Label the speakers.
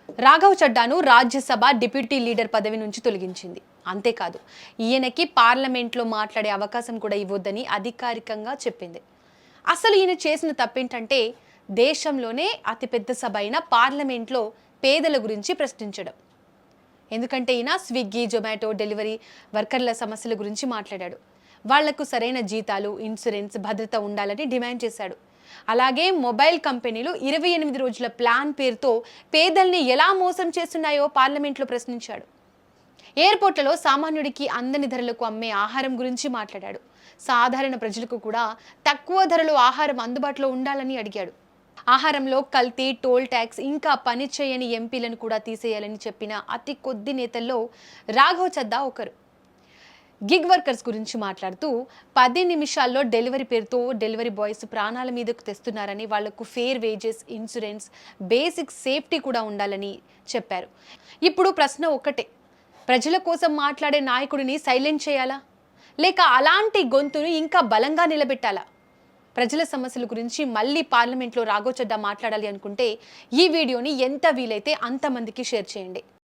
Speaker 1: Raghav చడ్డాను Rajya Sabha deputy leader పదవి నుంచి తొలగించింది. అంతేకాదు, ఈయనకి పార్లమెంట్లో మాట్లాడే అవకాశం కూడా ఇవ్వొద్దని అధికారికంగా చెప్పింది. అసలు ఈయన చేసిన తప్పేంటంటే దేశంలోనే అతిపెద్ద సభ అయిన పార్లమెంట్లో పేదల గురించి ప్రశ్నించడం. ఎందుకంటే ఈయన స్విగ్గీ, జొమాటో డెలివరీ వర్కర్ల సమస్యల గురించి మాట్లాడాడు. వాళ్లకు సరైన జీతాలు, ఇన్సూరెన్స్, భద్రత ఉండాలని డిమాండ్ చేశాడు. అలాగే మొబైల్ కంపెనీలు 28 రోజుల ప్లాన్ పేరుతో పేదల్ని ఎలా మోసం చేస్తున్నాయో పార్లమెంట్లో ప్రశ్నించాడు. ఎయిర్పోర్ట్లలో సామాన్యుడికి అందని ధరలకు అమ్మే ఆహారం గురించి మాట్లాడాడు. సాధారణ ప్రజలకు కూడా తక్కువ ధరలో ఆహారం అందుబాటులో ఉండాలని అడిగాడు. ఆహారంలో కల్తీ, టోల్ ట్యాక్స్, ఇంకా పని చేయని ఎంపీలను కూడా తీసేయాలని చెప్పిన అతి కొద్ది నేతల్లో రాఘవ్ చద్దా ఒకరు. గిగ్ వర్కర్స్ గురించి మాట్లాడుతూ 10 నిమిషాల్లో డెలివరీ పేరుతో డెలివరీ బాయ్స్ ప్రాణాల మీదకు తెస్తున్నారని, వాళ్లకు fair wages, insurance, basic safety కూడా ఉండాలని చెప్పారు. ఇప్పుడు ప్రశ్న ఒక్కటే, ప్రజల కోసం మాట్లాడే నాయకుడిని సైలెంట్ చేయాలా, లేక అలాంటి గొంతును ఇంకా బలంగా నిలబెట్టాలా? ప్రజల సమస్యల గురించి మళ్ళీ పార్లమెంట్లో రాఘవ్ చద్దా మాట్లాడాలి అనుకుంటే ఈ వీడియోని ఎంత వీలైతే అంతమందికి షేర్ చేయండి.